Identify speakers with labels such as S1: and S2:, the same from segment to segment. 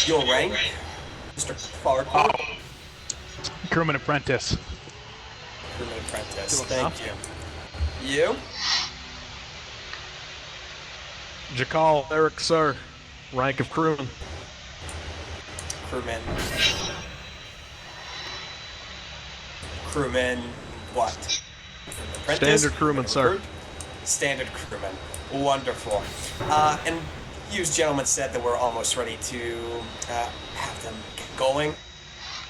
S1: Your rank, Mr. Farquhar?
S2: Crewman apprentice.
S1: Crewman apprentice.
S3: Good
S1: Thank
S3: enough.
S1: you. You?
S3: Jakal Eric, sir. Rank of crewman.
S1: Crewman. Crewman what? Apprentice?
S3: Standard crewman, sir.
S1: Recruit? Standard crewman. Wonderful. And you gentlemen said that we're almost ready to have them get going.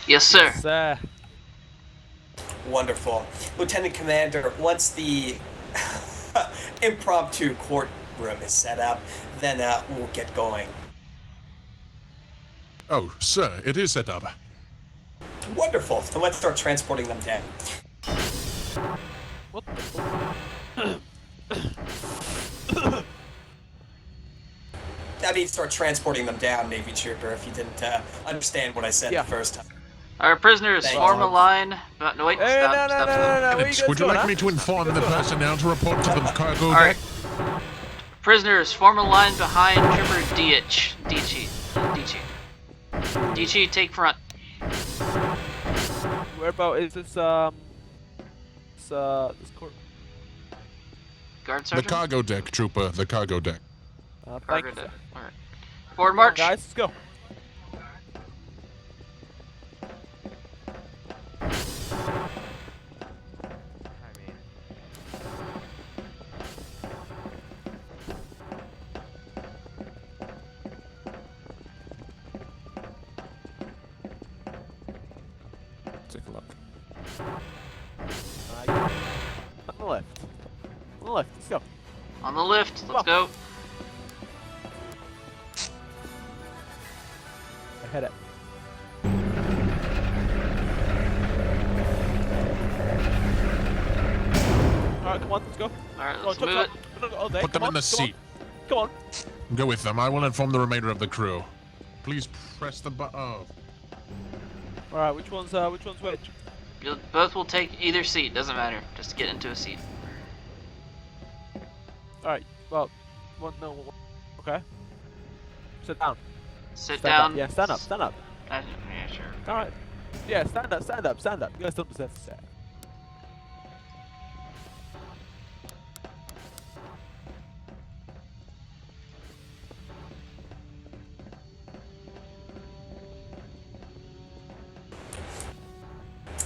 S4: Yes, sir.
S3: Sir.
S1: Wonderful. Lieutenant Commander, once the impromptu courtroom is set up, then we'll get going.
S5: Oh, sir, it is set up.
S1: Wonderful. So let's start transporting them down.
S3: What the
S1: I mean, start transporting them down, Navy Trooper, if you didn't understand what I said
S3: Yeah.
S1: the first time.
S4: Our prisoners,
S1: Thank
S4: form
S1: you.
S4: a line. No, wait,
S3: Hey,
S4: stop,
S3: no,
S4: stop.
S3: where you
S5: Alex,
S3: guys
S5: would you
S3: going,
S5: like
S3: huh?
S5: me to inform the personnel to report to the cargo
S4: All
S5: deck?
S4: right. Prisoners, form a line behind Trooper Dichi. Dichi, take front.
S3: Where about is this this court?
S4: Guard
S5: The
S4: sergeant.
S5: cargo deck, trooper, the cargo deck.
S3: Thank
S4: Cargo
S3: you, sir.
S4: deck. All right. Forward
S3: Come on,
S4: march.
S3: guys, let's go. Take a look. On the left. On the left. Let's go.
S4: On the lift.
S3: Come
S4: Let's
S3: on.
S4: go.
S3: Ahead it. Alright, come on, let's go.
S4: All right,
S3: Come on,
S4: let's
S3: chop,
S4: move it.
S3: chop. All day.
S5: Put them
S3: Come
S5: in the
S3: on,
S5: seat.
S3: Come on.
S5: Go with them. I will inform the remainder of the crew. Please press the button. Oh.
S3: Alright, which one's which?
S4: Both will take either seat. Doesn't matter. Just get into a seat.
S3: Alright, well, okay. Sit down.
S4: Sit
S3: Stand
S4: down.
S3: Up. Yeah, stand up, stand up.
S4: Yeah, sure.
S3: Alright. Yeah, stand up, stand up, stand up. You guys don't deserve to sit.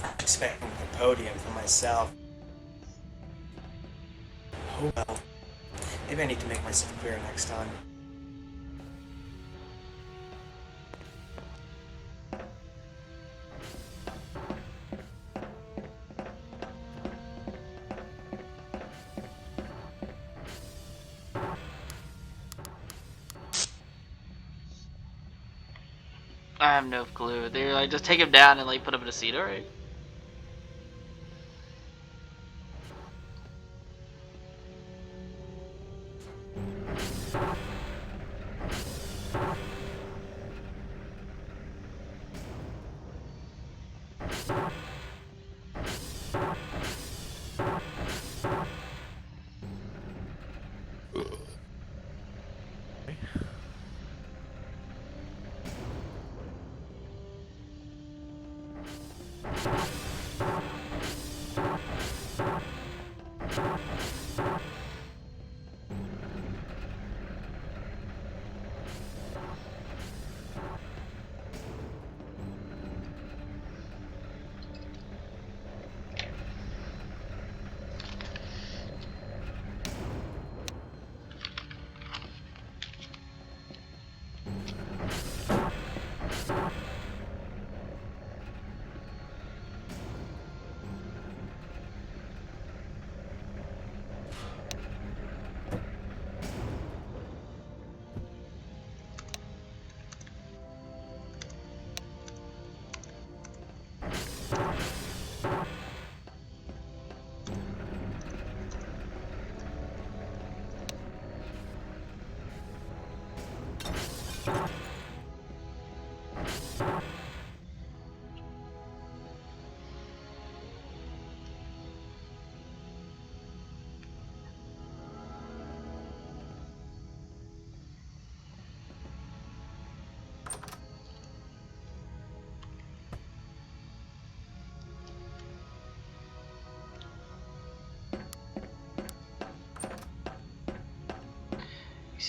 S1: I'm expecting the podium for myself. Oh well. Maybe I need to make myself clear next time.
S4: I have no clue. They're like, just take him down and like put him in a seat. All right.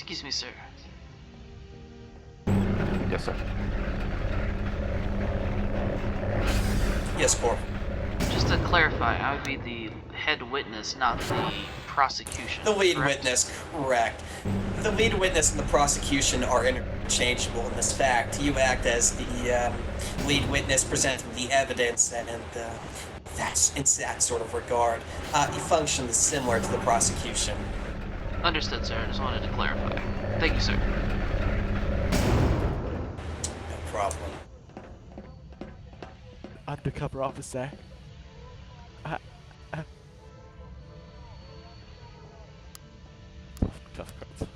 S4: Excuse me, sir.
S6: Yes, sir.
S1: Yes, Corp.
S4: Just to clarify, I would be the head witness, not the prosecution.
S1: The lead
S4: correct?
S1: witness, correct. The lead witness and the prosecution are interchangeable in this fact. You act as the lead witness presenting the evidence, and that's in that sort of regard. You function similar to the prosecution.
S4: Understood, sir. I just wanted to clarify. Thank you, sir.
S1: No problem.
S7: Undercover officer. Tough cards.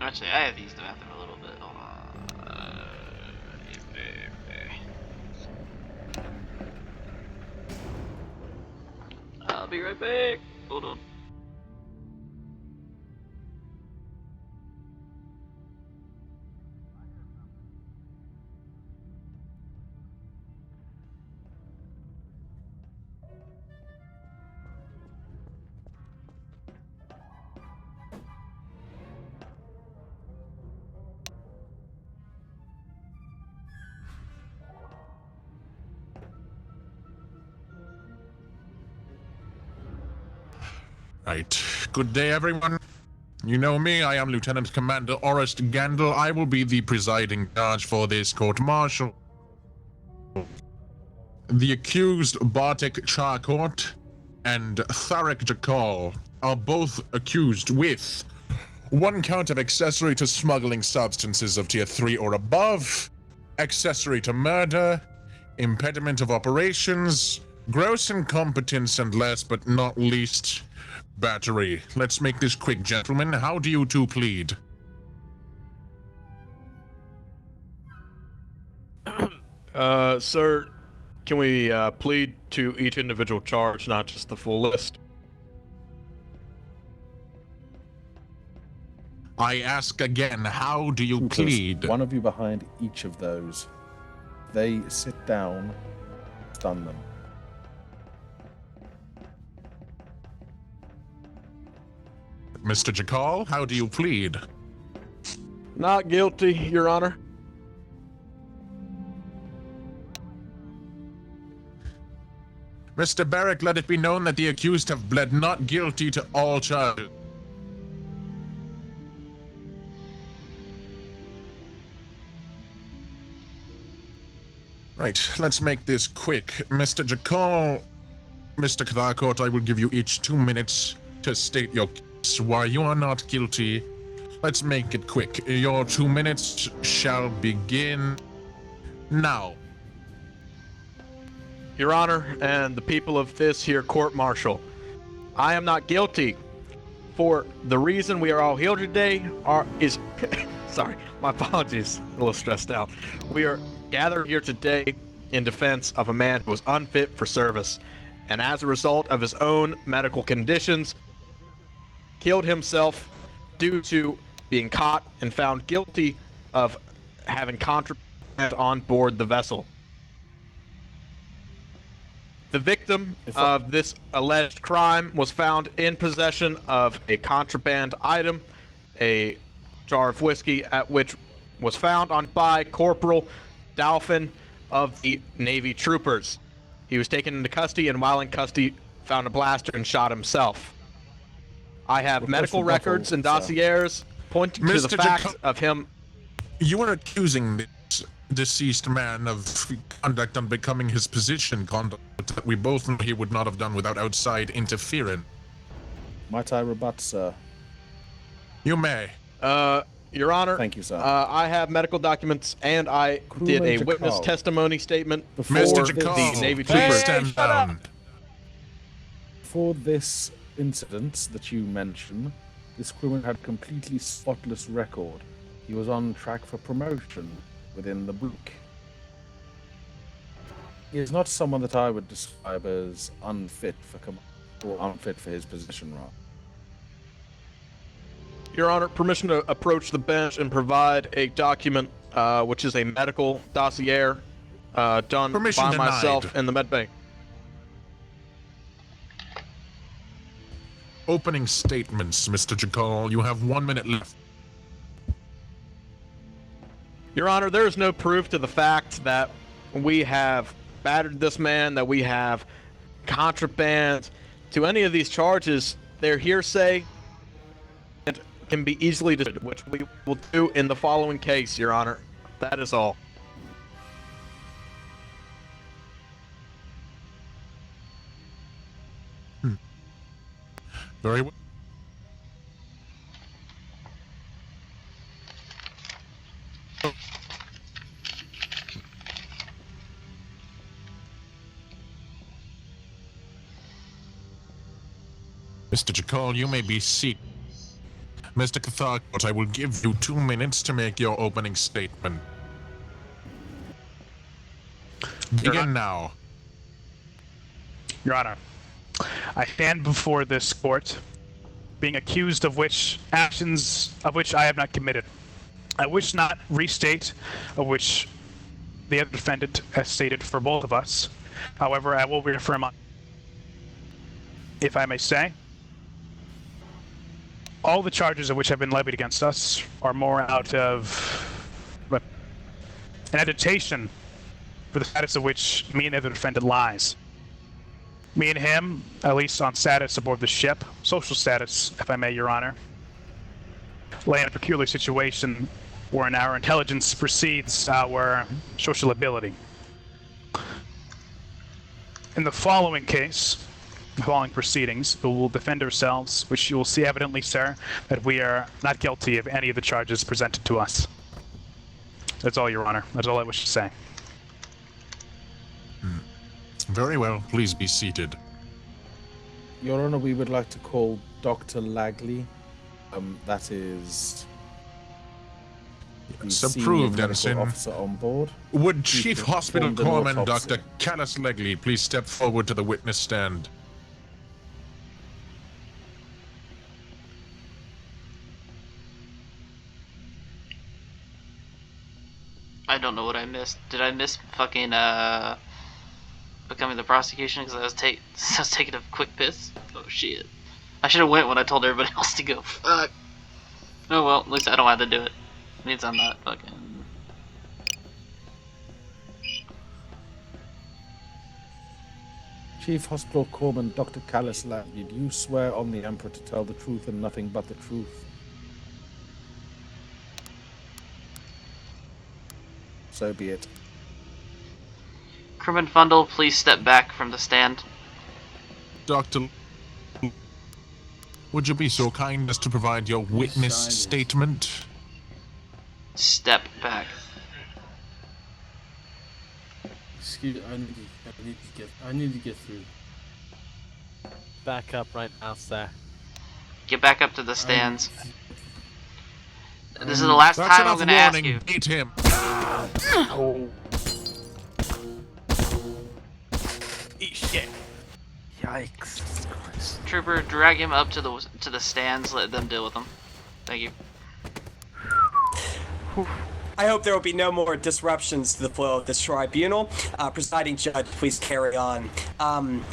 S4: Actually, I have used the bathroom a little bit. Hold on. I'll be right back. Hold on.
S5: Right. Good day, everyone. You know me, I am Lieutenant Commander Orest Gandil. I will be the presiding judge for this court-martial. The accused Bartek Charcourt and Tharek Jakal are both accused with one count of accessory to smuggling substances of tier 3 or above, accessory to murder, impediment of operations, gross incompetence, and last but not least, battery. Let's make this quick, gentlemen. How do you two plead?
S3: Sir, can we plead to each individual charge, not just the full list?
S5: I ask again, how do you
S8: There's
S5: plead?
S8: one of you behind each of those. They sit down, stun them.
S5: Mr. Jakal, how do you plead?
S3: Not guilty, Your Honor.
S5: Mr. Barrick, let it be known that the accused have pled not guilty to all charges. Right, let's make this quick. Mr. Jakal, Mr. Katharcourt, I will give you each 2 minutes to state your case why you are not guilty. Let's make it quick. Your 2 minutes shall begin now.
S3: Your Honor, and the people of this here court-martial, I am not guilty. For the reason we are all here today is sorry, my apologies, a little stressed out. We are gathered here today in defense of a man who was unfit for service, and as a result of his own medical conditions, killed himself due to being caught and found guilty of having contraband on board the vessel. The victim of this alleged crime was found in possession of a contraband item, a jar of whiskey, at which was found on by Corporal Dolphin of the Navy Troopers. He was taken into custody, and while in custody, found a blaster and shot himself. I have medical records and dossiers pointing to the fact of him.
S5: You are accusing this deceased man of conduct unbecoming his position, conduct that we both know he would not have done without outside interference.
S8: Might I rebut, sir?
S5: You may.
S3: Your Honor.
S8: Thank you, sir.
S3: I have medical documents, and I did a
S8: Crewman
S3: witness
S8: Jakal.
S3: testimony statement before
S5: Mr.
S3: the
S5: Jakal,
S3: Navy
S5: please
S3: trooper.
S5: stand down.
S8: For this incident that you mention, this crewman had completely spotless record. He was on track for promotion within the book. He is not someone that I would describe as unfit for command, or unfit for his position, rather.
S3: Your Honor, permission to approach the bench and provide a document, which is a medical dossier, done
S5: Permission
S3: by
S5: denied.
S3: myself and the med bay.
S5: Opening statements, Mr. Jakal. You have 1 minute left.
S3: Your Honor, there is no proof to the fact that we have battered this man, that we have contraband to any of these charges. They're hearsay and can be easily disputed, which we will do in the following case, Your Honor. That is all.
S5: Very well. Mr. Jakal, you may be seated. Mr. Kaslara, I will give you 2 minutes to make your opening statement. Begin now.
S2: Your Honor, I stand before this court, being accused of actions of which I have not committed. I wish not restate of which the other defendant has stated for both of us. However, I will reaffirm, if I may say, all the charges of which have been levied against us are more out of an agitation for the status of which me and the other defendant lies. Me and him, at least on status aboard the ship, social status, if I may, Your Honor, lay in a peculiar situation wherein our intelligence precedes our social ability. In the following case, the following proceedings, we will defend ourselves, which you will see evidently, sir, that we are not guilty of any of the charges presented to us. That's all, Your Honor. That's all I wish to say.
S5: Very well. Please be seated.
S8: Your Honor, we would like to call Dr. Lagley. That is the
S5: It's
S8: senior
S5: approved,
S8: medical
S5: Ensign.
S8: officer on board.
S5: Would Chief Hospital
S8: performed an
S5: Corpsman
S8: autopsy.
S5: Dr. Callus Legley please step forward to the witness stand?
S4: I don't know what I missed. Did I miss fucking becoming the prosecution because I was taking a quick piss? Oh shit! I should have went when I told everybody else to go. Fuck. Oh well, at least I don't have to do it. It means I'm not fucking.
S8: Chief Hospital Corpsman Dr. Callus Lagley, do you swear on the Emperor to tell the truth and nothing but the truth? So be it.
S4: Crewman Fundle, please step back from the stand.
S5: Dr. Would you be so kind as to provide your witness statement?
S4: Step back.
S6: Excuse, I need to get through.
S7: Back up right now, sir.
S4: Get back up to the stands. This is the last
S5: That's
S4: time I'm
S5: enough
S4: gonna ask
S5: warning.
S4: you.
S5: Beat him.
S2: Oh.
S7: Eat shit. Yikes.
S4: Trooper, drag him up to the stands. Let them deal with him. Thank you.
S1: I hope there will be no more disruptions to the flow of this tribunal. Presiding judge, please carry on.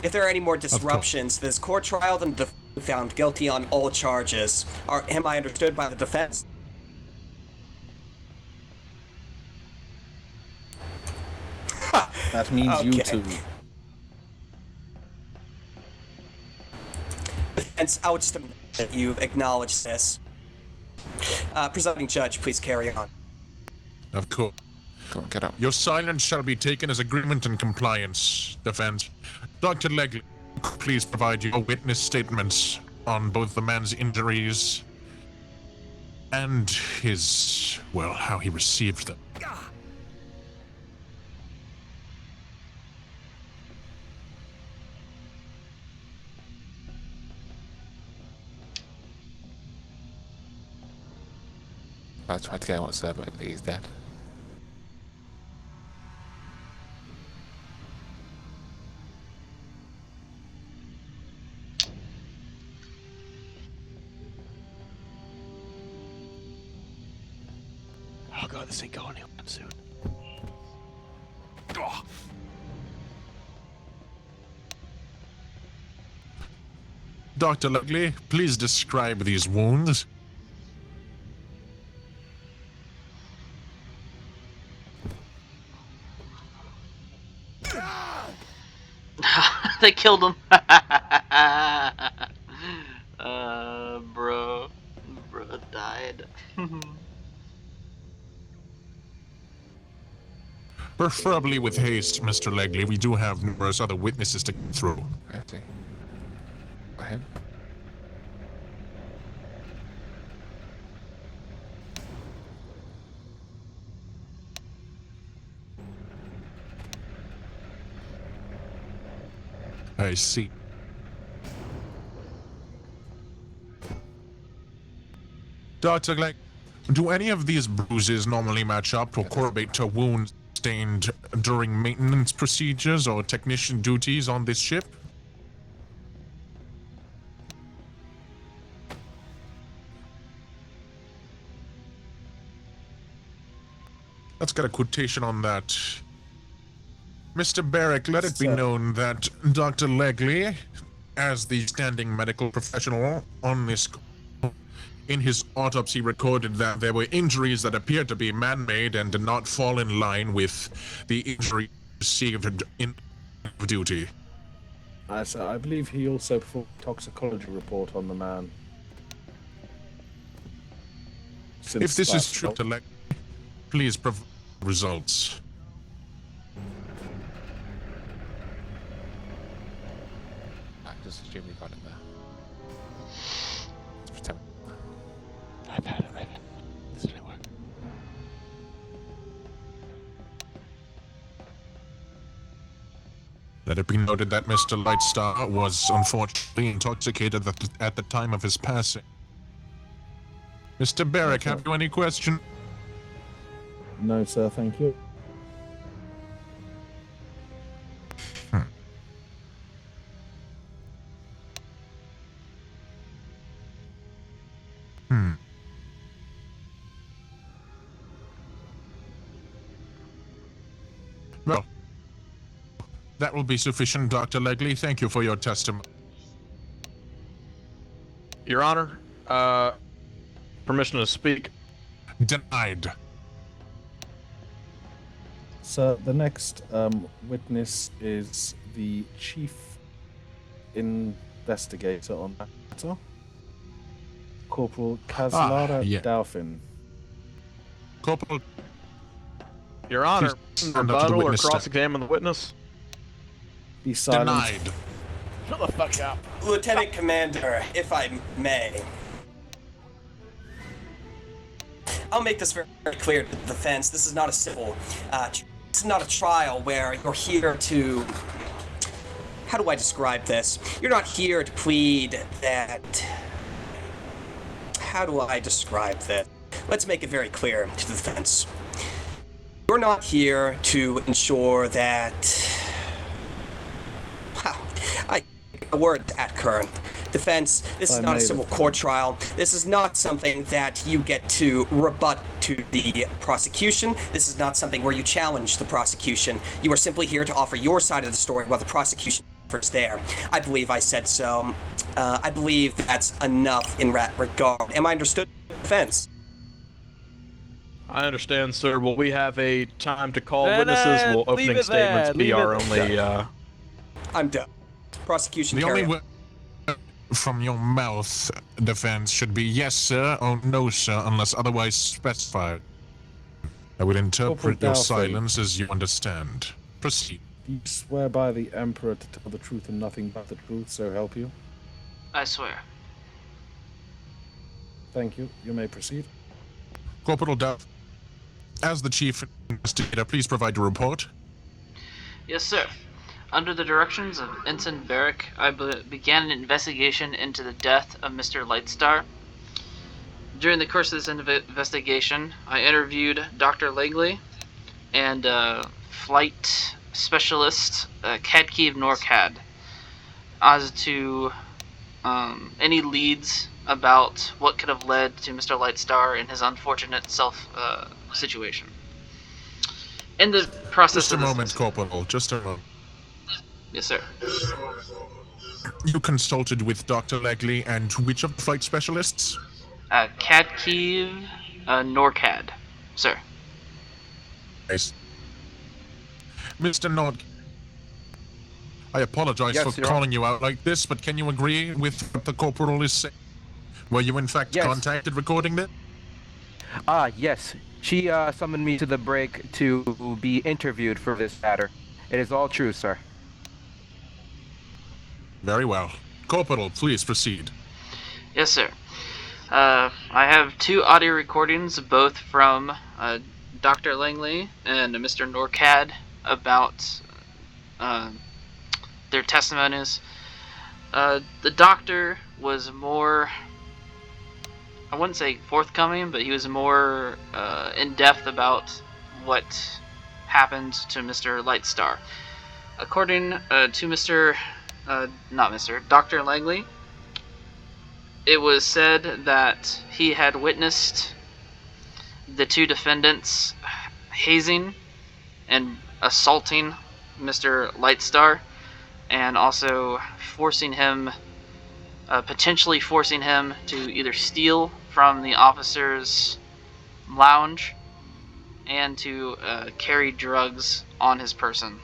S1: If there are any more disruptions to this court trial, then the found guilty on all charges. Am I understood by the defense?
S8: That means you
S1: Okay.
S8: two.
S1: Defense outs to that you've acknowledged this. Presiding judge, please carry on.
S5: Of course.
S9: Come on, get up.
S5: Your silence shall be taken as agreement and compliance, defense. Dr. Legley, please provide your witness statements on both the man's injuries and his, well, how he received them.
S9: I tried to get on sir, but he's dead.
S7: Oh god, this ain't going anywhere soon.
S5: Dr. Legley, please describe these wounds.
S4: They killed him. Bro died.
S5: Preferably with haste, Mr. Legley. We do have numerous other witnesses to get through.
S9: I see. Got him.
S5: I see. Dr. Legley, do any of these bruises normally match up or correlate to wounds sustained during maintenance procedures or technician duties on this ship? Let's get a quotation on that. Mr. Barrick, let it be known that Dr. Legley, as the standing medical professional on this call, in his autopsy recorded that there were injuries that appeared to be man-made and did not fall in line with the injury received in duty.
S8: So I believe he also performed a toxicology report on the man.
S5: If this is true, Dr. Legley, please provide results.
S9: I just assume we got him there. Let's pretend.
S7: I've had it. This didn't work.
S5: Let it be noted that Mr. Lightstar was unfortunately intoxicated at the time of his passing. Mr. Barrick, have you any questions?
S8: No, sir, thank you.
S5: Well, that will be sufficient, Dr. Legley. Thank you for your testimony.
S3: Your Honor, permission to speak.
S5: Denied.
S8: So the next witness is the chief investigator on that matter, Corporal Kaslara
S5: yeah.
S8: Dauphin.
S5: Corporal,
S3: Your Honor,
S5: Please stand up to the
S3: rebuttal or
S5: witness stand.
S3: cross-examine the witness.
S8: Be silent.
S5: denied.
S7: Shut the fuck up.
S1: Lieutenant Commander, if I may. I'll make this very clear to the defense. This is not a civil, this is not a trial where you're here to... How do I describe this? You're not here to plead that... How do I describe this? Let's make it very clear to the defense. You're not here to ensure that... Wow, a word at current. Defense, this is not a civil court trial. This is not something that you get to rebut to the prosecution. This is not something where you challenge the prosecution. You are simply here to offer your side of the story while the prosecution offers there. I believe I said so. I believe that's enough in that regard. Am I understood, defense?
S3: I understand, sir. Will we have a time to call witnesses? Will opening statements be our only,
S1: I'm done. Prosecution
S5: The
S1: carry
S5: only
S1: on.
S5: word from your mouth, defense, should be yes, sir, or no, sir, unless otherwise specified. I will interpret your
S8: Dalfey.
S5: silence as you understand. Proceed.
S8: Do you swear by the Emperor to tell the truth and nothing but the truth, so help you?
S4: I swear.
S8: Thank you. You may proceed.
S5: Corporal Duff, as the chief investigator, please provide your report.
S4: Yes, sir. Under the directions of Ensign Barrick, I began an investigation into the death of Mr. Lightstar. During the course of this investigation, I interviewed Dr. Langley and flight specialist Kadkeev Norcad as to any leads about what could have led to Mr. Lightstar and his unfortunate situation. In the process
S5: Just a
S4: of this
S5: moment, Corporal. Just a moment.
S4: Yes, sir.
S5: You consulted with Dr. Legley and which of the flight specialists?
S4: Kadkeev Norcad, sir.
S5: Nice. Mr. Nord, I apologize
S10: Yes,
S5: for
S10: Your
S5: calling you out like this, but can you agree with what the corporal is saying? Were you in fact
S10: Yes.
S5: contacted regarding this?
S10: Yes. She summoned me to the break to be interviewed for this matter. It is all true, sir.
S5: Very well. Corporal, please proceed.
S4: Yes, sir. I have 2 audio recordings, both from Dr. Langley and Mr. Norcad about their testimonies. The doctor was more, I wouldn't say forthcoming, but he was more in-depth about what happened to Mr. Lightstar. According to Dr. Langley, it was said that he had witnessed the 2 defendants hazing and assaulting Mr. Lightstar, and also potentially forcing him to either steal from the officer's lounge and to carry drugs on his person,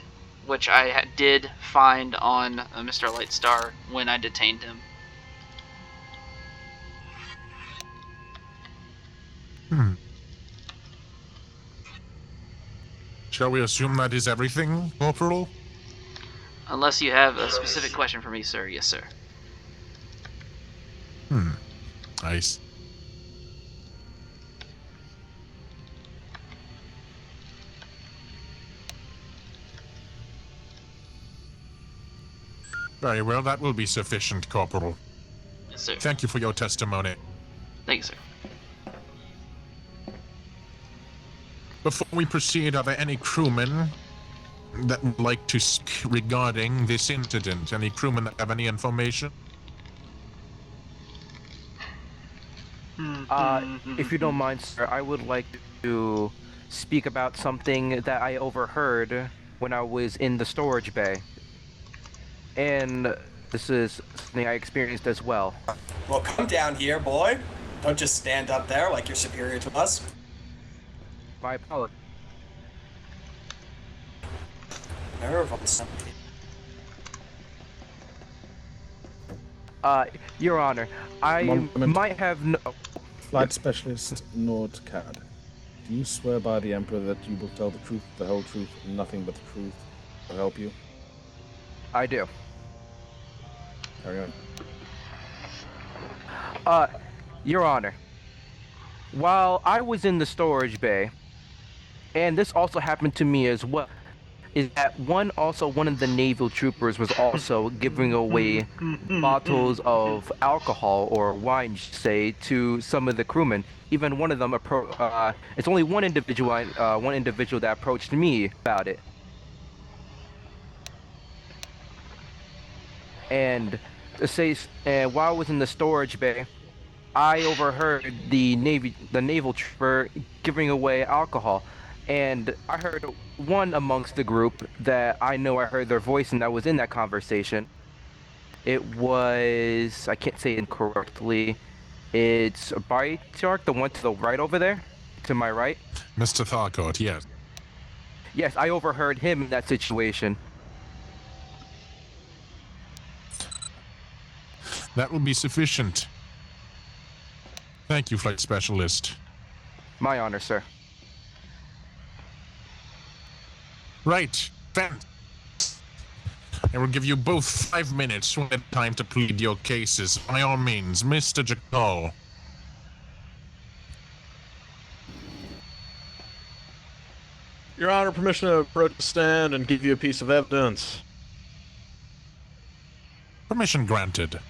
S4: which I did find on Mr. Lightstar when I detained him.
S5: Shall we assume that is everything, Corporal?
S4: Unless you have a specific question for me, sir. Yes, sir.
S5: Nice. Very well, that will be sufficient, Corporal.
S4: Yes, sir.
S5: Thank you for your testimony.
S4: Thank you, sir.
S5: Before we proceed, are there any crewmen that would like to speak regarding this incident? Any crewmen that have any information?
S10: If you don't mind, sir, I would like to speak about something that I overheard when I was in the storage bay. And this is something I experienced as well.
S1: Well, come down here, boy. Don't just stand up there like you're superior to us.
S10: My apologies.
S1: Nerve on something.
S10: Your Honor, I might have no...
S8: Flight Specialist Nordcad. Do you swear by the Emperor that you will tell the truth, the whole truth, and nothing but the truth to help you?
S10: I do.
S8: Carry on.
S10: Your Honor, while I was in the storage bay, and this also happened to me as well, is that one of the naval troopers was also giving away bottles of alcohol or wine, say, to some of the crewmen. Even one of them it's only one individual that approached me about it. And while I was in the storage bay, I overheard the naval trooper giving away alcohol. And I heard one amongst the group that I know I heard their voice and I was in that conversation. It was, I can't say it incorrectly, it's Baitark, the one to the right over there, to my right.
S5: Mr. Tharcourt, yes.
S10: Yes, I overheard him in that situation.
S5: That will be sufficient. Thank you, Flight Specialist.
S10: My honor, sir.
S5: Right. Fence. I will give you both 5 minutes when it's time to plead your cases. By all means, Mr. Jakal.
S3: Your Honor, permission to approach the stand and give you a piece of evidence.
S5: Permission granted.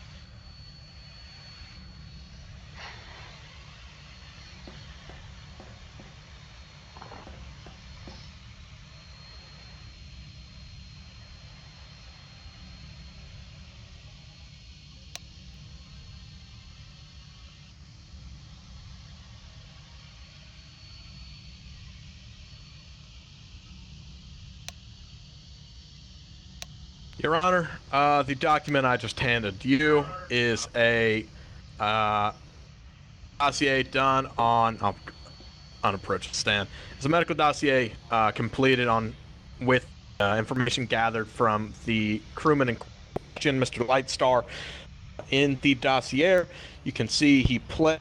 S3: Your Honor, the document I just handed you is a dossier done on approach to stand. It's a medical dossier completed with information gathered from the crewman in question, Mr. Lightstar. In the dossier, you can see he pled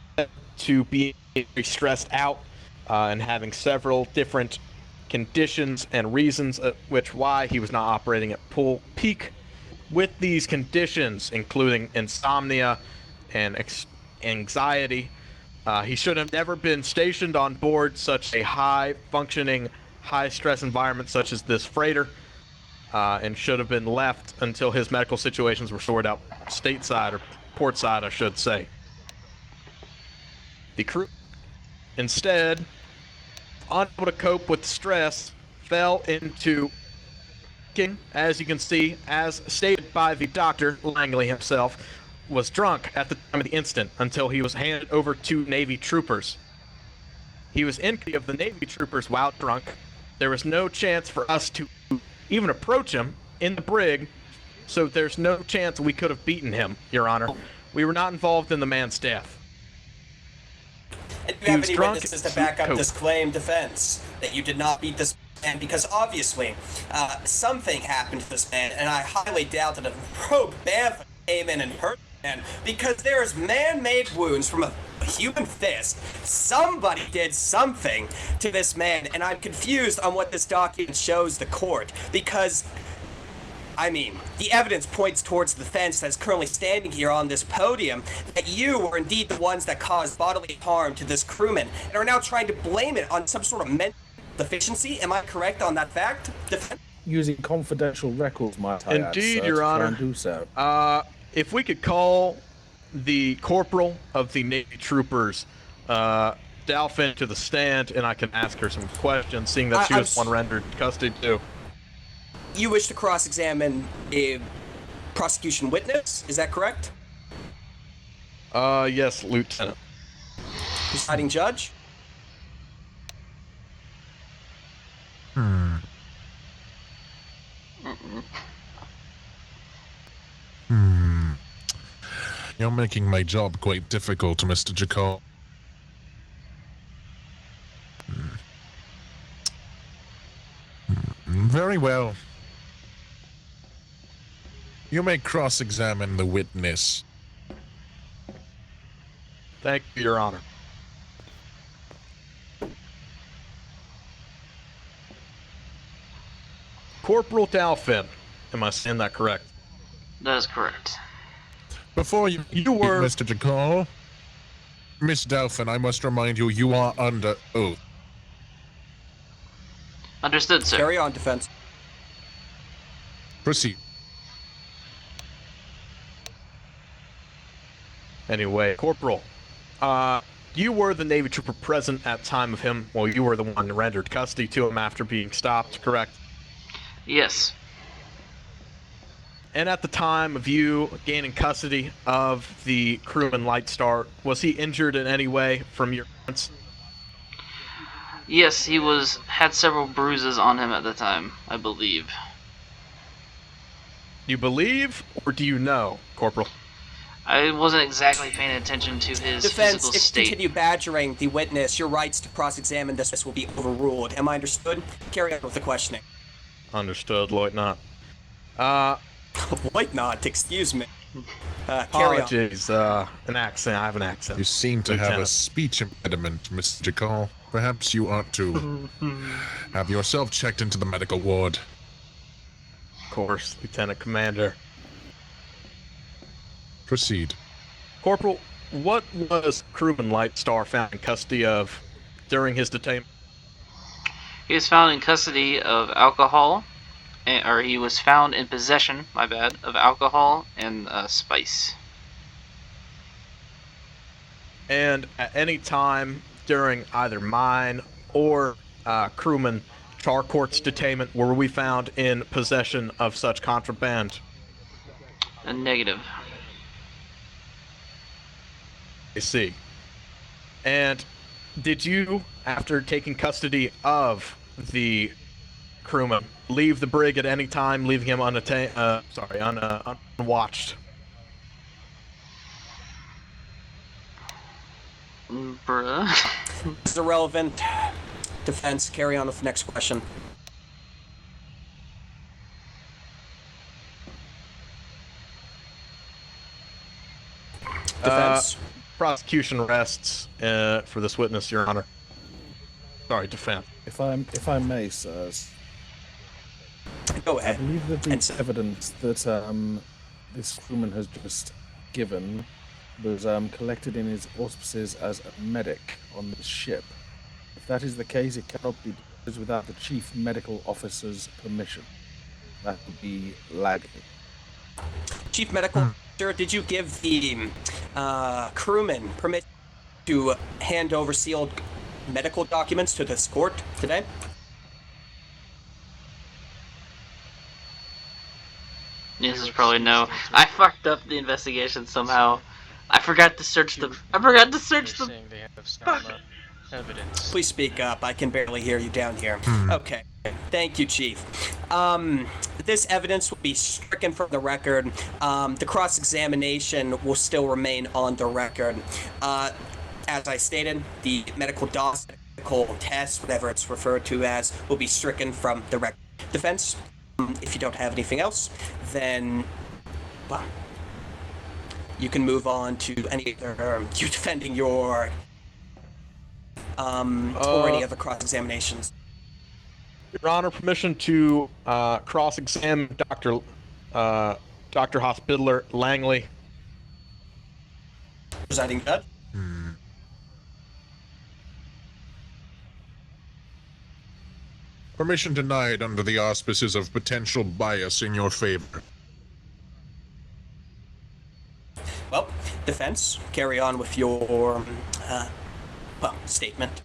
S3: to being very stressed out and having several different conditions and reasons why he was not operating at full peak. With these conditions, including insomnia and anxiety, he should have never been stationed on board such a high-functioning, high-stress environment such as this freighter, and should have been left until his medical situations were sorted out stateside, or portside, I should say. The crew, instead, unable to cope with stress, fell into, as you can see, as stated by the Dr. Langley himself, was drunk at the time of the incident until he was handed over to Navy troopers. He was in custody of the Navy troopers while drunk. There was no chance for us to even approach him in the brig, so there's no chance we could have beaten him, Your Honor. We were not involved in the man's death.
S1: And do you have any witnesses to back up this claim defense that you did not beat this man? Because obviously, something happened to this man, and I highly doubt that a rogue Bamf came in and hurt the man, because there is man-made wounds from a human fist. Somebody did something to this man, and I'm confused on what this document shows the court, because I mean, the evidence points towards the defense that's currently standing here on this podium, that you were indeed the ones that caused bodily harm to this crewman, and are now trying to blame it on some sort of mental deficiency. Am I correct on that fact?
S8: Using confidential records, might I add,
S3: Indeed,
S8: sir,
S3: Your
S8: to try
S3: Honor.
S8: and do so.
S3: If we could call the corporal of the Navy troopers, Dalphin, to the stand, and I can ask her some questions, seeing that she was one rendered custody too.
S1: You wish to cross-examine a prosecution witness, is that correct?
S3: Yes, Lieutenant.
S1: Presiding judge?
S5: You're making my job quite difficult, Mr. Jakal. Very well. You may cross-examine the witness.
S3: Thank you, Your Honor. Corporal Dalphin. Am I saying that correct?
S4: That is correct.
S5: Before you
S3: were
S5: Mr. Jakal, Miss Dalphin, I must remind you, you are under oath.
S4: Understood, sir.
S1: Carry on, defense.
S5: Proceed.
S3: Anyway, Corporal, you were the Navy trooper present at time of him. Well, you were the one who rendered custody to him after being stopped, correct?
S4: Yes.
S3: And at the time of you gaining custody of the crewman Lightstar, was he injured in any way from your hands?
S4: Yes, he had several bruises on him at the time, I believe.
S3: You believe, or do you know, Corporal?
S4: I wasn't exactly paying attention to his
S1: Defense,
S4: physical
S1: if you
S4: state.
S1: continue badgering the witness, your rights to cross-examine this will be overruled. Am I understood? Carry on with the questioning.
S3: Understood, Lieutenant.
S1: Lieutenant, excuse me. Carry on.
S3: Apologies, an accent. I have an accent.
S5: You seem to have a
S3: Lieutenant.
S5: speech impediment, Mr. Jakal. Perhaps you ought to have yourself checked into the medical ward.
S3: Of course, Lieutenant Commander.
S5: Proceed.
S3: Corporal, what was crewman Lightstar found in custody of during his detainment?
S4: He was found in custody of alcohol, or he was found in possession, my bad, of alcohol and spice.
S3: And at any time during either mine or crewman Charcourt's detainment were we found in possession of such contraband?
S4: A negative.
S3: I see. And did you, after taking custody of the crewman, leave the brig at any time, leaving him unwatched?
S4: Bruh.
S1: It's irrelevant. Defense, carry on with the next question. Defense.
S3: Prosecution rests for this witness, Your Honor. Sorry, defense.
S8: If I may, sirs,
S1: Go
S8: I
S1: ahead.
S8: believe that the
S1: And
S8: evidence that this crewman has just given was collected in his auspices as a medic on the ship. If that is the case, it cannot be done without the chief medical officer's permission. That would be lagging.
S1: Chief Medical Officer, did you give the crewman permission to hand over sealed medical documents to this court today?
S4: This is probably no. I fucked up the investigation somehow. I forgot to search them. I forgot to search them.
S7: Saying they have some evidence.
S1: Please speak up. I can barely hear you down here. Okay. Thank you, Chief. This evidence will be stricken from the record. The cross-examination will still remain on the record. As I stated, the medical test, whatever it's referred to as, will be stricken from the record. Defense, if you don't have anything else, then, well, you can move on to any other, you defending your, or any other cross-examinations.
S3: Your Honor, permission to cross-examine Dr. Hospitaller Langley.
S1: Presiding judge.
S5: Permission denied under the auspices of potential bias in your favor.
S1: Well, defense, carry on with your, statement.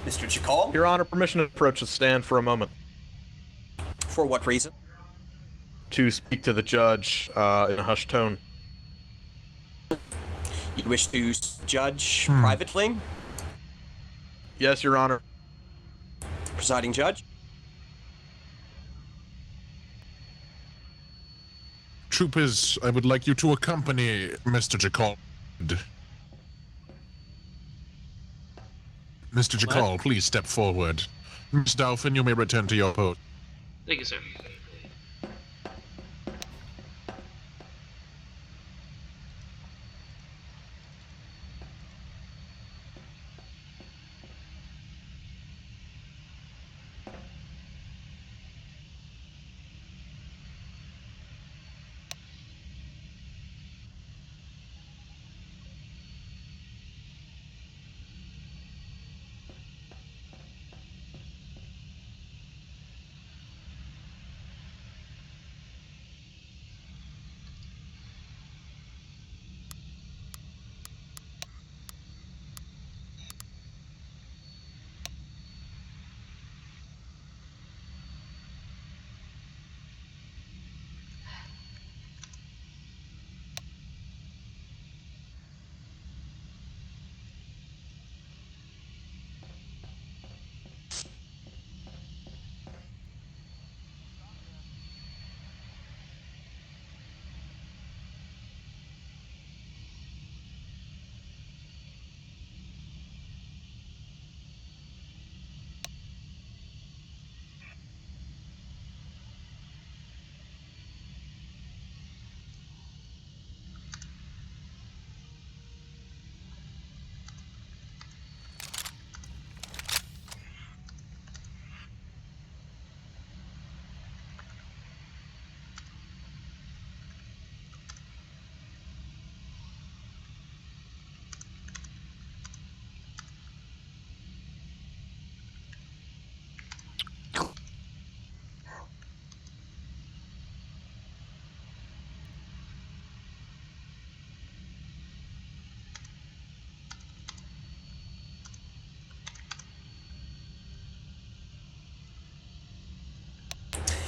S1: Mr. Jakal,
S3: Your Honor, permission to approach the stand for a moment
S1: for what reason?
S3: to speak to the judge in a hushed tone.
S1: You wish to judge privately?
S3: Yes, Your Honor.
S1: Presiding judge?
S5: Troopers, I would like you to accompany Mr. Jakal. Mr. Jakal, please step forward. Miss Dolphin, you may return to your post.
S4: Thank you, sir.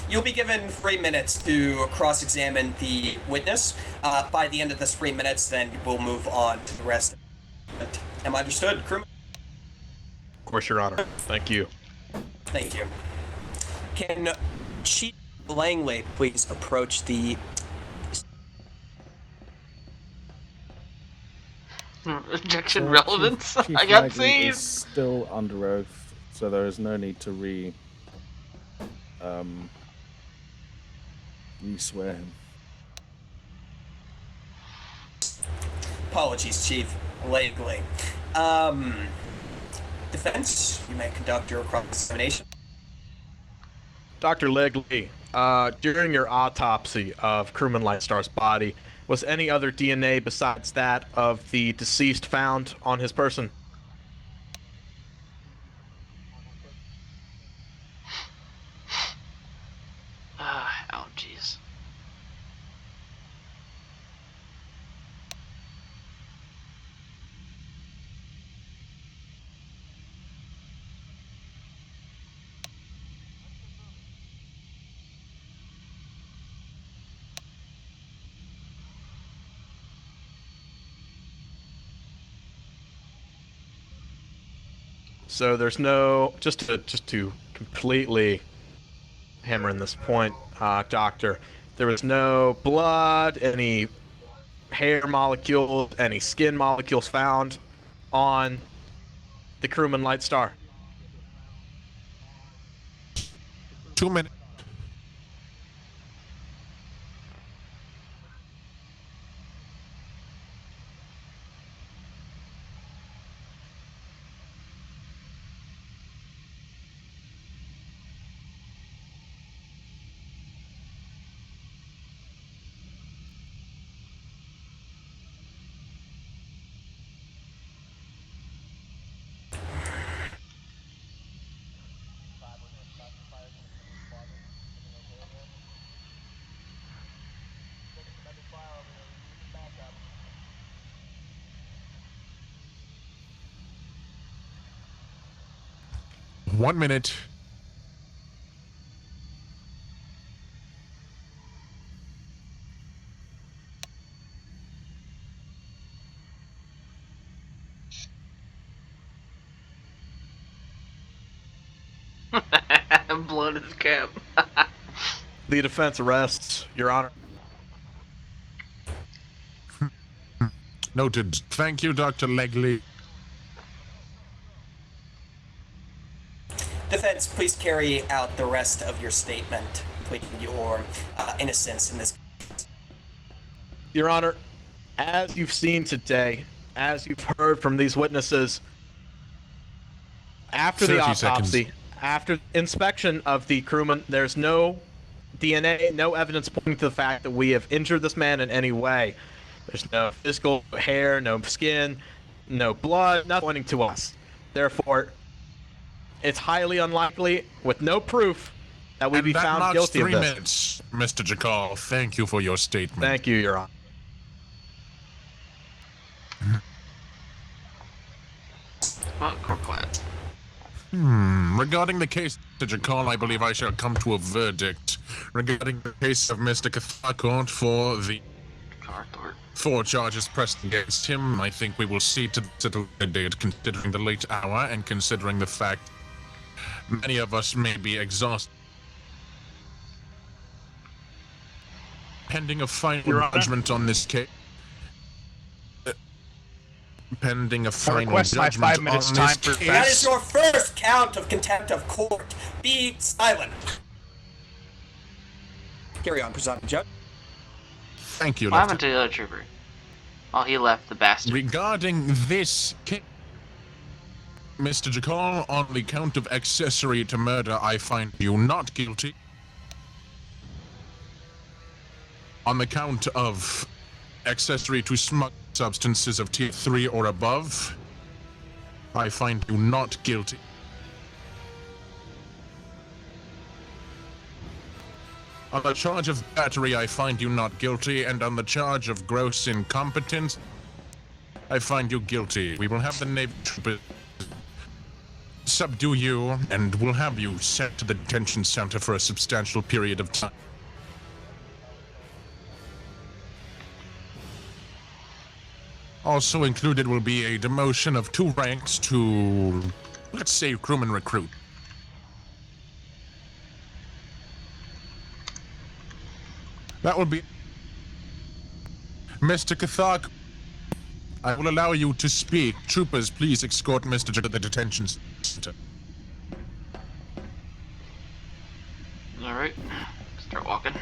S1: You'll be given 3 minutes to cross-examine the witness. By the end of this 3 minutes, then we'll move on to the rest. Am I understood, crewman?
S3: Of course, Your Honor. Thank you.
S1: Thank you. Can Chief Langley please approach the...
S4: Objection relevance?
S8: Chief
S4: I got
S8: Langley is
S4: saved!
S8: still under oath, so there is no need to re-swear him.
S1: Apologies, Chief Langley. Defense, you may conduct your cross-examination.
S3: Dr. Legley, during your autopsy of crewman Lightstar's body, was any other DNA besides that of the deceased found on his person?
S4: Oh, jeez.
S3: So there's no, just to completely hammer in this point, Doctor, there was no blood, any hair molecules, any skin molecules found on the crewman Lightstar.
S5: 2 minutes. One minute.
S4: Blown his cap.
S3: The defense arrests, Your Honor.
S5: Noted. Thank you, Dr. Legley.
S1: Defense, please carry out the rest of your statement, pleading your innocence in this.
S3: Your Honor, as you've seen today, as you've heard from these witnesses, after the
S5: 30
S3: autopsy,
S5: seconds.
S3: after inspection of the crewman, there's no DNA, no evidence pointing to the fact that we have injured this man in any way. There's no physical hair, no skin, no blood, nothing pointing to us. Therefore, it's highly unlikely, with no proof, that we'd be
S5: that
S3: found
S5: marks
S3: guilty of
S5: 3
S3: this.
S5: minutes, Mr. Jakal. Thank you for your statement.
S3: Thank you, Your Honor.
S4: Well, court quiet.
S5: Regarding the case, Mr. Jakal, I believe I shall come to a verdict. Regarding the case of Mr. Kaslara for the
S4: Carthort.
S5: 4 charges pressed against him, I think we will see to settle the date, considering the late hour and considering the fact many of us may be exhausted. Pending a final
S2: Your Honor.
S5: judgment on this case. Pending a
S2: I
S5: final
S2: request my
S5: judgment
S2: 5 minutes
S5: on
S2: time
S5: this
S2: for
S5: case.
S1: That is your first count of contempt of court. Be silent. Carry on, presiding judge.
S5: Thank you,
S4: What happened
S5: Lieutenant.
S4: to the other trooper? Oh, he left, the bastard.
S5: Regarding this case, Mr. Jakal, on the count of accessory to murder, I find you not guilty. On the count of accessory to smuggling substances of tier 3 or above, I find you not guilty. On the charge of battery, I find you not guilty, and on the charge of gross incompetence, I find you guilty. We will have the Navy troopers subdue you, and we'll have you sent to the detention center for a substantial period of time. Also included will be a demotion of 2 ranks to, let's say, crewman recruit. That will be... Mr. Kathak, I will allow you to speak. Troopers, please escort Mr. to the detention center.
S4: Alright, start walking.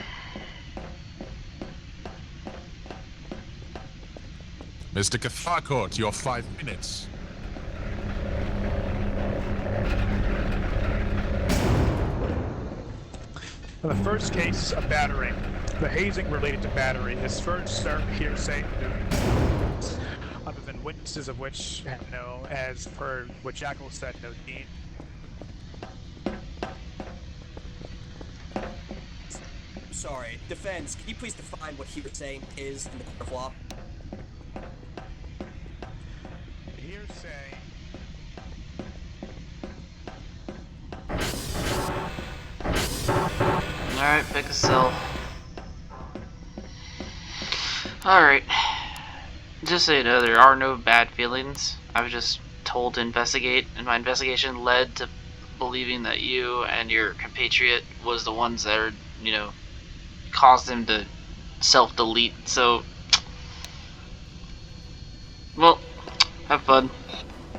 S5: Mr. Kathakort, your 5 minutes.
S2: For the first case of battery, the hazing related to battery is first hearsay, other than witnesses of which have no, as per what Jackal said, no dean.
S1: Sorry, defense, can you please define what hearsay is in the court of law?
S2: Hearsay.
S4: Alright, pick a cell. Alright. Just so you know, there are no bad feelings. I was just told to investigate, and my investigation led to believing that you and your compatriot was the ones that are, you know, caused him to self-delete, so... Well, have fun.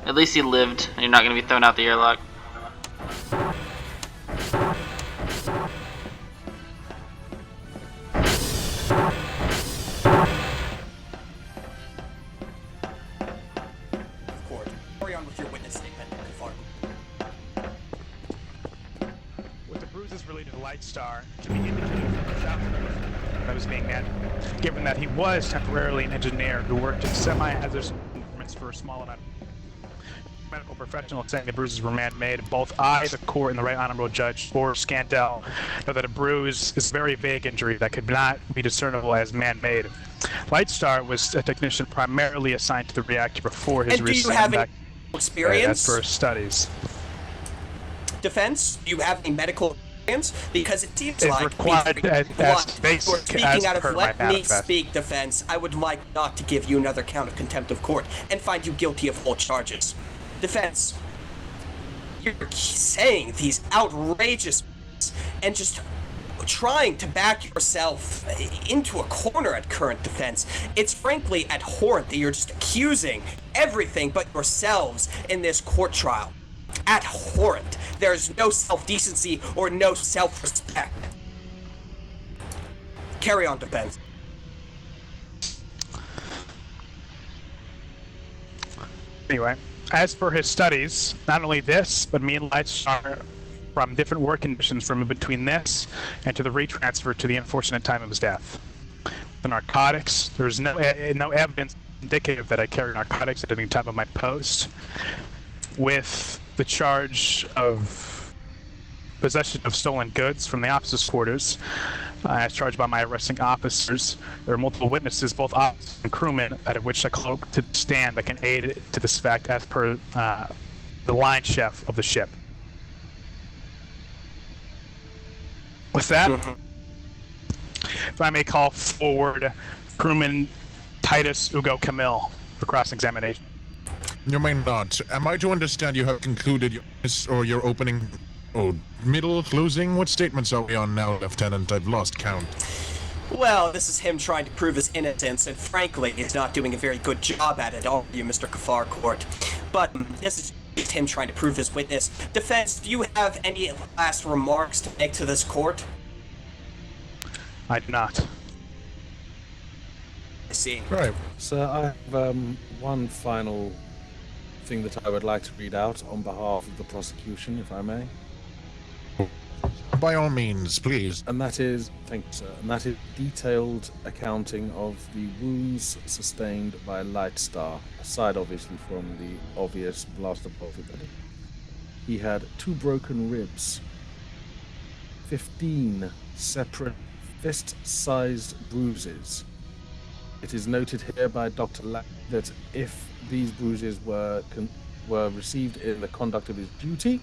S4: At least he lived, and you're not gonna be thrown out the airlock.
S1: Court, carry on with your witness statement, Farm.
S2: With the bruises related to Light Star, can be indicated from the south that was being met, given that he was temporarily an engineer who worked in semi-hazardous environments for a small amount. Medical professional saying the bruises were man-made. Both I, the court, and the Right Honorable Judge or Scantel know that a bruise is a very vague injury that could not be discernible as man-made. Lightstar was a technician primarily assigned to the reactor before his
S1: And do you
S2: recent
S1: have any
S2: back
S1: experience?
S2: as for his studies.
S1: Defense, do you have any medical experience? Because it seems
S2: It's
S1: like
S2: required as basic
S1: you're
S2: as
S1: speaking out
S2: per
S1: of
S2: my
S1: let me
S2: manifest.
S1: speak, defense. I would like not to give you another count of contempt of court and find you guilty of all charges. Defense, you're saying these outrageous and just trying to back yourself into a corner at current defense. It's frankly abhorrent that you're just accusing everything but yourselves in this court trial. Abhorrent. There's no self-decency or no self-respect. Carry on, defense.
S2: Anyway, as for his studies, not only this, but me and Lightstar from different work conditions from between this and to the retransfer to the unfortunate time of his death. The narcotics, there's no evidence indicative that I carry narcotics at any time of my post. With the charge of possession of stolen goods from the officers' quarters, as charged by my arresting officers, there are multiple witnesses, both officers and crewmen, out of which I call to stand that can aid to this fact as per the line chef of the ship. With that, if I may call forward crewman Titus Ugo Camille for cross-examination.
S5: You may not. Am I to understand you have concluded your opening, middle, closing? What statements are we on now, Lieutenant? I've lost count.
S1: Well, this is him trying to prove his innocence, and frankly, he's not doing a very good job at it, are you, Mr. Kafar Court? But this is just him trying to prove his witness. Defense, do you have any last remarks to make to this court?
S2: I do not.
S1: I see.
S5: Right.
S8: So I have one final thing that I would like to read out on behalf of the prosecution, if I may.
S5: By all means, please.
S8: And that is, thank you, sir, and that is detailed accounting of the wounds sustained by Lightstar, aside obviously from the obvious blast of possibility. He had 2 broken ribs, 15 separate fist-sized bruises. It is noted here by Dr. Lack that if these bruises were were received in the conduct of his duty,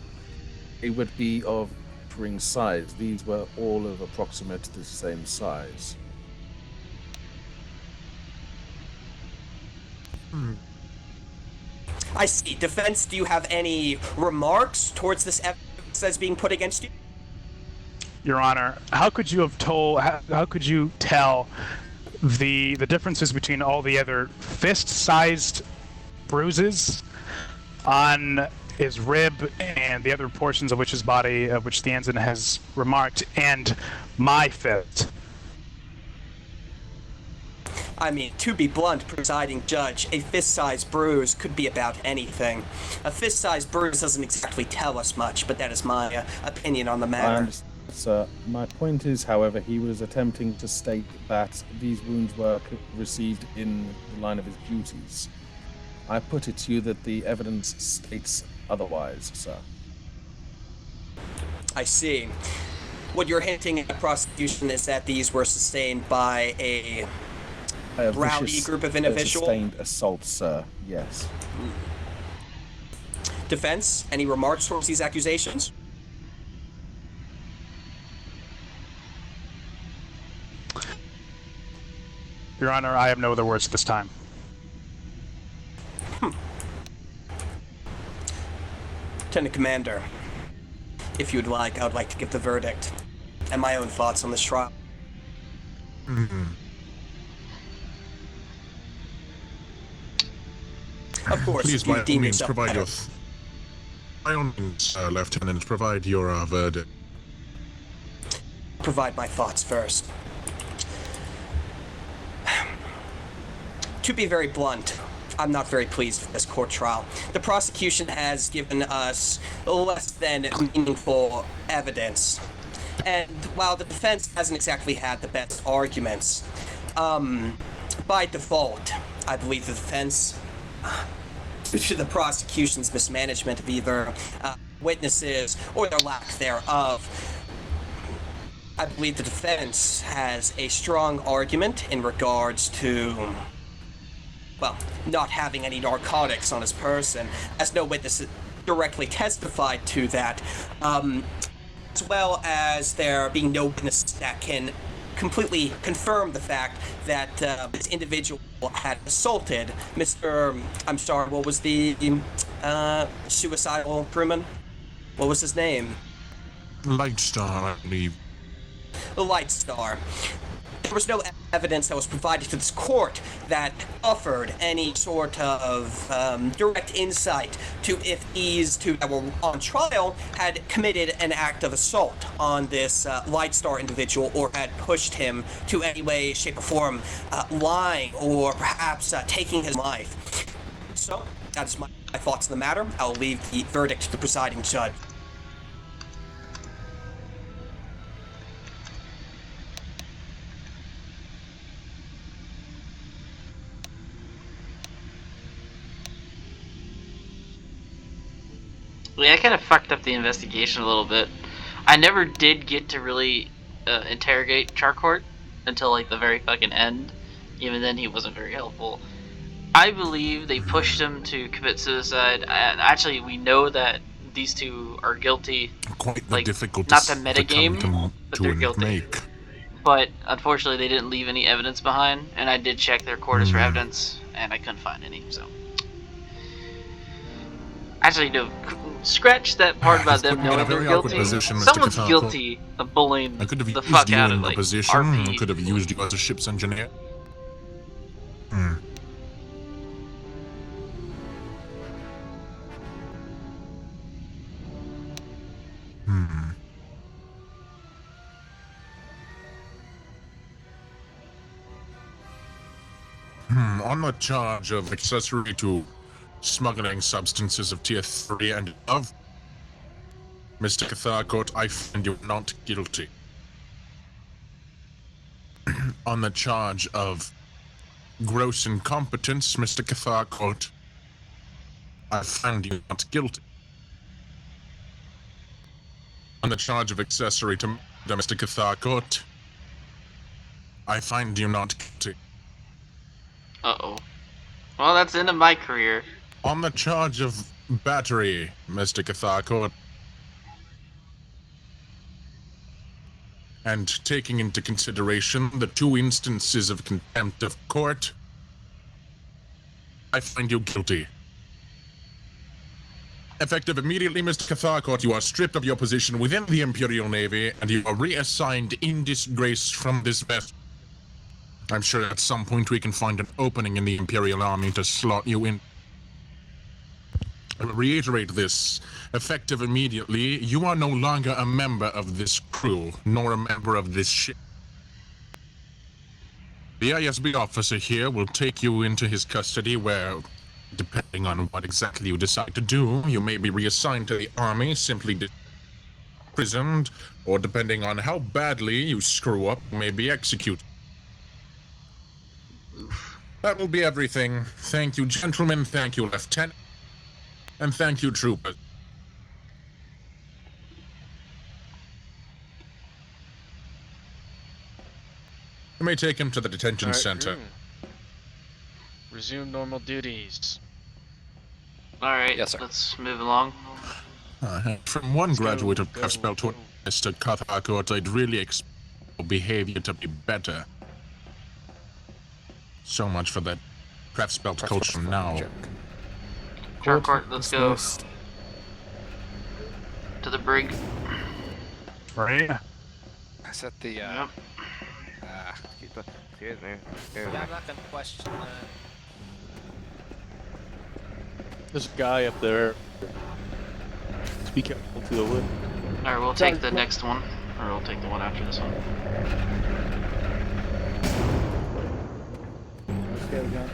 S8: it would be of differing size. These were all of approximate the same size.
S1: I see. Defense, do you have any remarks towards this evidence that's being put against you?
S2: Your Honor, how could you have told? How could you tell the differences between all the other fist-sized bruises on his rib and the other portions of which his body, of which the ensign has remarked, and my fist?
S1: I mean, to be blunt, presiding judge, a fist-sized bruise could be about anything. A fist-sized bruise doesn't exactly tell us much, but that is my opinion on the
S8: I
S1: matter.
S8: understand, sir. My point is, however, he was attempting to state that these wounds were received in the line of his duties. I put it to you that the evidence states otherwise, sir.
S1: I see. What you're hinting at, prosecution, is that these were sustained by a rowdy
S8: Vicious,
S1: group of individuals.
S8: sustained assault, sir. Yes.
S1: Defense, any remarks towards these accusations?
S2: Your Honor, I have no other words at this time.
S1: Lieutenant Commander, if you'd like, I would like to give the verdict and my own thoughts on this trial. Of course,
S5: Please,
S1: if you
S5: by all
S1: deem
S5: means,
S1: yourself
S5: provide
S1: better.
S5: your... By all means, Lieutenant, provide your verdict.
S1: Provide my thoughts first. To be very blunt, I'm not very pleased with this court trial. The prosecution has given us less than meaningful evidence. And while the defense hasn't exactly had the best arguments, by default, I believe the defense, due to the prosecution's mismanagement of either witnesses or their lack thereof, I believe the defense has a strong argument in regards to, well, not having any narcotics on his person, as no witness directly testified to that, as well as there being no witness that can completely confirm the fact that this individual had assaulted Mr. I'm sorry, what was the suicidal crewman? What was his name?
S5: Lightstar, I believe.
S1: The Light Star. There was no evidence that was provided to this court that offered any sort of direct insight to if these two that were on trial had committed an act of assault on this Light Star individual or had pushed him to any way, shape, or form, lying or perhaps taking his life. So, that's my thoughts on the matter. I'll leave the verdict to the presiding judge.
S4: Yeah, I kind of fucked up the investigation a little bit. I never did get to really interrogate Charcourt until like the very fucking end. Even then, he wasn't very helpful. I believe they pushed him to commit suicide. And actually, we know that these two are guilty.
S5: Quite the
S4: Like,
S5: difficult
S4: not the
S5: to
S4: metagame,
S5: come
S4: but
S5: to
S4: they're
S5: and
S4: guilty.
S5: make.
S4: But unfortunately, they didn't leave any evidence behind, and I did check their quarters for evidence, and I couldn't find any. So, actually, no. Scratch that part about them
S5: put me in a
S4: knowing they're
S5: very awkward
S4: guilty.
S5: position, Mr.
S4: Someone's
S5: Kaslara.
S4: guilty of bullying
S5: I could have
S4: the
S5: used
S4: fuck
S5: you
S4: out
S5: in
S4: of
S5: the
S4: like
S5: position.
S4: RP.
S5: I could have used you as a ship's engineer. On the charge of accessory to smuggling substances of tier 3 and above, Mr. Catharcourt, I find you not guilty. On the charge of gross incompetence, Mr. Catharcourt, I find you not guilty. On the charge of accessory to murder, Mr. Catharcourt, I find you not guilty.
S4: Uh-oh. Well, that's the end of my career.
S5: On the charge of battery, Mr. Catharcourt. And taking into consideration the 2 instances of contempt of court, I find you guilty. Effective immediately, Mr. Catharcourt, you are stripped of your position within the Imperial Navy, and you are reassigned in disgrace from this vessel. I'm sure at some point we can find an opening in the Imperial Army to slot you in. I will reiterate this. Effective immediately, you are no longer a member of this crew, nor a member of this ship. The ISB officer here will take you into his custody where, depending on what exactly you decide to do, you may be reassigned to the army, simply imprisoned, or depending on how badly you screw up, you may be executed. That will be everything. Thank you, gentlemen. Thank you, Lieutenant. And thank you, troopers. You may take him to the detention
S7: Alright,
S5: center.
S7: Resume normal duties.
S4: Alright,
S11: Yes, sir.
S4: let's move along.
S5: From one graduate of
S7: go,
S5: Craftsbelt to
S7: go.
S5: Mr. Catharcourt, I'd really expect your behavior to be better. So much for that Craftsbelt culture now.
S4: Charcourt, let's go
S8: Dismissed.
S4: to the brig.
S2: Right?
S11: I set the,
S4: Yep.
S10: Excuse me.
S11: Yeah, I'm not gonna question that.
S6: There's a guy up there. Just be careful to the wood.
S4: Alright, we'll take the next one. Or we'll take the one after this one.
S8: Okay, John.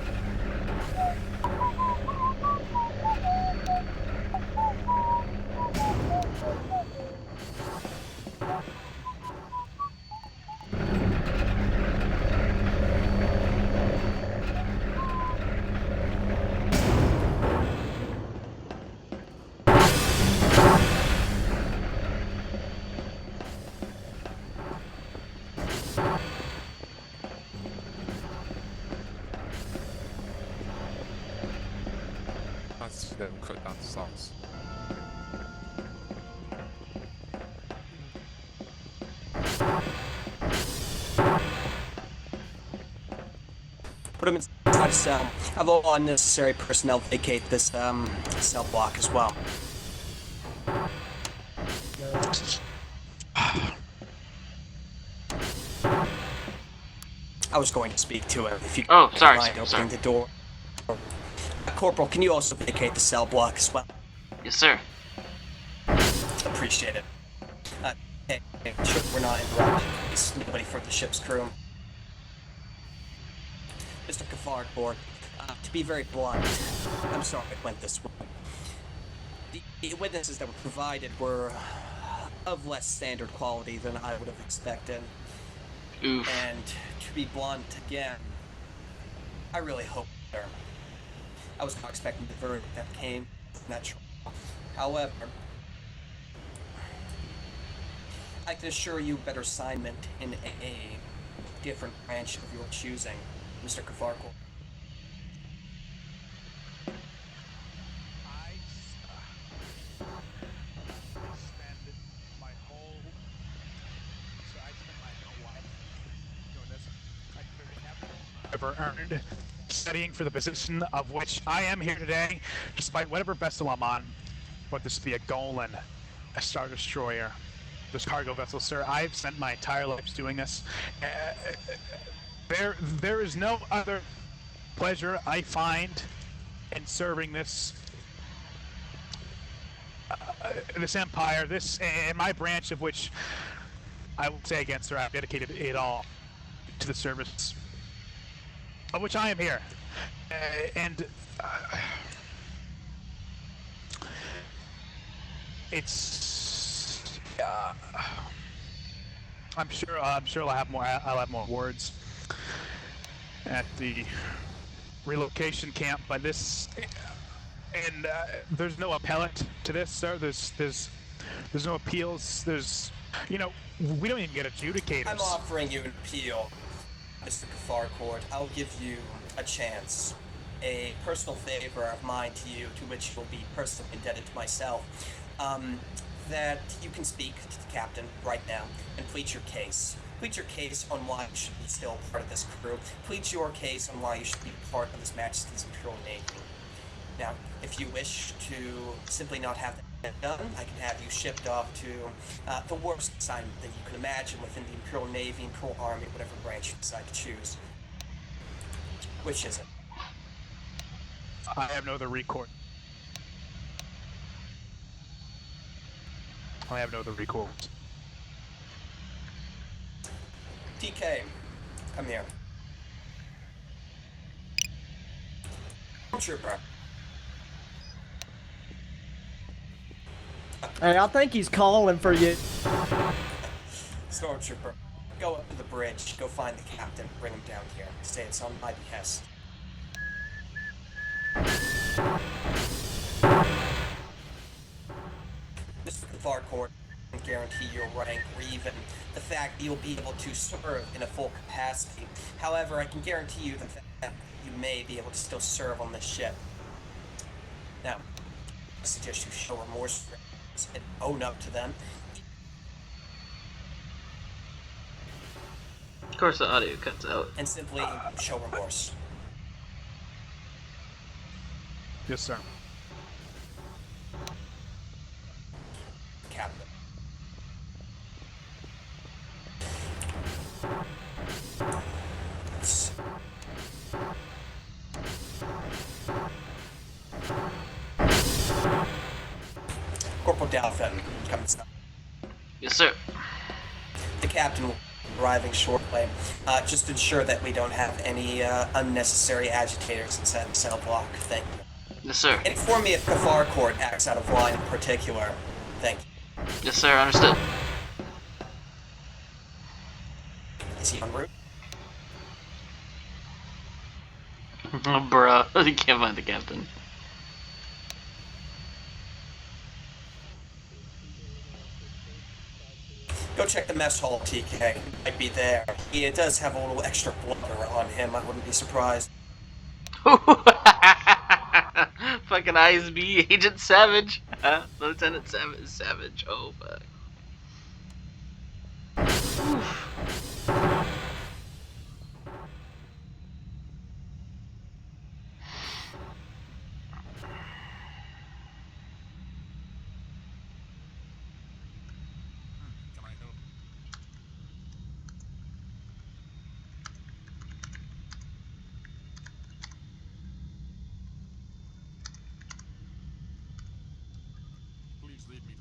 S9: Let's them cut down the songs.
S1: Put them inside a cell. Have all unnecessary personnel vacate this cell block as well. I was going to speak to him if you
S4: Oh, sorry,
S1: mind
S4: sorry.
S1: opening the door. Corporal, can you also vacate the cell block as well?
S4: Yes, sir.
S1: Appreciate it. Hey, sure we're not interrupting. There's nobody from the ship's crew. Mr. Catharcourt, to be very blunt, I'm sorry it went this way. The witnesses that were provided were of less standard quality than I would have expected.
S4: Oof.
S1: And to be blunt again, I really hope better. I was not expecting the verdict that came from that trial. However, I can assure you better assignment in a different branch of your choosing, Mr. Catharcourt.
S2: Ever earned studying for the position of which I am here today, despite whatever vessel I'm on, whether this be a Golan, a Star Destroyer, this cargo vessel, sir. I've spent my entire life doing this. There is no other pleasure I find in serving this this empire, this and my branch of which I will say again, sir, I've dedicated it all to the service of which I am here, and it's. I'm sure I'll have more words at the relocation camp, but this and there's no appellate to this, sir. There's no appeals. We don't even get adjudicators.
S1: I'm offering you an appeal, Mr. Catharcourt. I'll give you a chance. a personal favor of mine to you, to which you'll be personally indebted to myself, that you can speak to the captain right now and plead your case. Plead your case on why you should be still part of this crew. Plead your case on why you should be part of His Majesty's Imperial Navy. Now, if you wish to simply not have that done, I can have you shipped off to the worst assignment that you can imagine within the Imperial Navy, Imperial Army, whatever branch you decide to choose. Which is it?
S2: I have no other recourse. I have no other recourse.
S1: TK, come here. Trooper.
S12: Hey, I think he's calling for you.
S1: Stormtrooper, go up to the bridge, go find the captain, bring him down here. Say it's on my behest. Mr. Varcourt can guarantee your rank or even the fact that you'll be able to serve in a full capacity. However, I can guarantee you the fact that you may be able to still serve on this ship. Now, I suggest you show remorse and own up to them.
S4: Of course, the audio cuts out.
S1: And simply show remorse.
S2: Yes, sir.
S1: Captain. Corporal Dalfin, come inside.
S4: Yes, sir.
S1: The captain will be arriving shortly. Just ensure that we don't have any unnecessary agitators inside the cell block. Thank you.
S4: Yes, sir.
S1: Inform me if Kafar Court acts out of line in particular. Thank you.
S4: Yes, sir. Understood.
S1: Is he en route?
S4: Oh, bro. You can't find the captain.
S1: Go check the mess hall, TK. He might be there. He does have a little extra blubber on him. I wouldn't be surprised.
S4: Fucking ISB Agent Savage. Lieutenant Savage. Oh, fuck.
S5: Please leave me.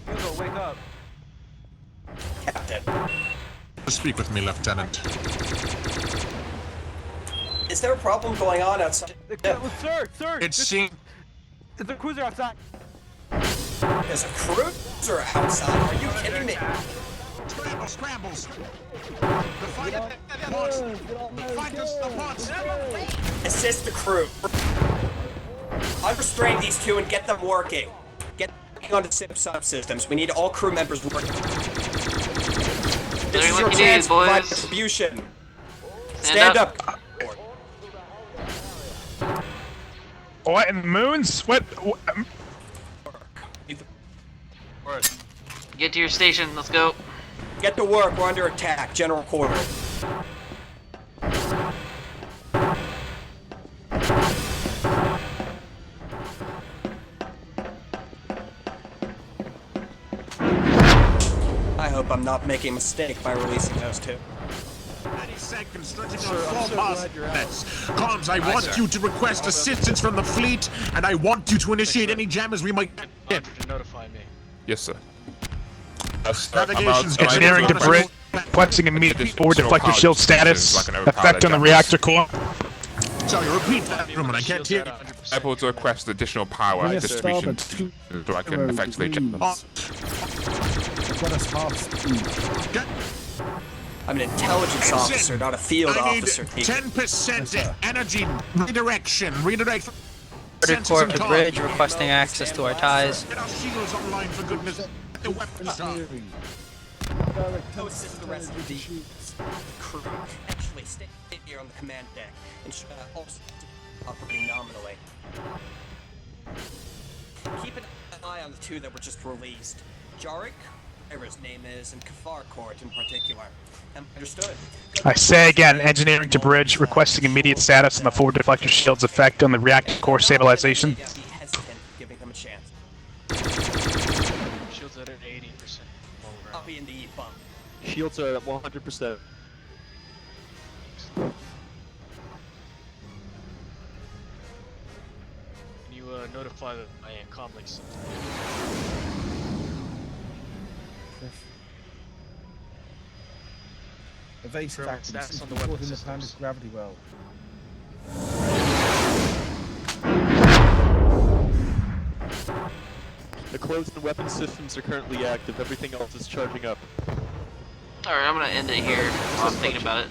S10: Hugo, wake up.
S1: Captain.
S5: Speak with me, Lieutenant.
S1: Is there a problem going on outside?
S10: Sir,
S5: It seems
S10: there's a cruiser outside.
S1: There's a cruiser outside. Are you kidding me?
S5: scrambles. The fighters
S1: Assist the crew. Unrestrain these two and get them working. Get onto SIP subsystems. We need all crew members working. This is your chance to provide distribution. Stand up.
S2: What in the moons? What?
S4: Get to your station. Let's go.
S1: Get to work. We're under attack. General quarter. I hope I'm not making a mistake by releasing those two.
S5: 30 seconds, stretching on 4 minutes. Comms, I want you to request assistance from the fleet, and I want you to initiate any jammers we might get.
S6: Notify me.
S9: Yes, sir.
S5: Navigation's
S2: Engineering debris, flexing immediate forward deflector shield status, effect on the reactor core.
S5: Sorry, repeat that, Truman. I can't hear you.
S9: Able to request additional power
S8: Bring
S9: at
S8: us
S9: distribution
S8: starboard,
S9: so I can effectively check them.
S8: I've got us half speed.
S1: I'm an intelligence officer, not a field
S5: I need
S1: officer.
S5: 10% energy redirection. Redirect.
S11: Corps to bridge requesting access to our ties.
S5: Get our shields online for goodness. The weapons shop.
S1: Go assist the rest of the crew. Actually, stay here on the command deck and also operating nominally. Keep an eye on the two that were just released. Jarek, whatever his name is, and Kafarcourt in particular. Understood.
S2: I say again, engineering to bridge, requesting immediate status on the forward deflector shield's effect on the reactor core stabilization.
S1: Be hesitant giving them a chance.
S6: Shields at an 80%.
S1: I'll be in the E-bomb.
S6: Shields are at 100%. Can you notify my comlinks?
S8: Evasive
S6: Throw
S8: action.
S6: stacks on the
S8: Caught
S6: weapon
S8: in the
S6: systems.
S8: planet's gravity well.
S6: The closed weapon systems are currently active. Everything else is charging up.
S4: Alright, I'm gonna end it here while I'm thinking about it.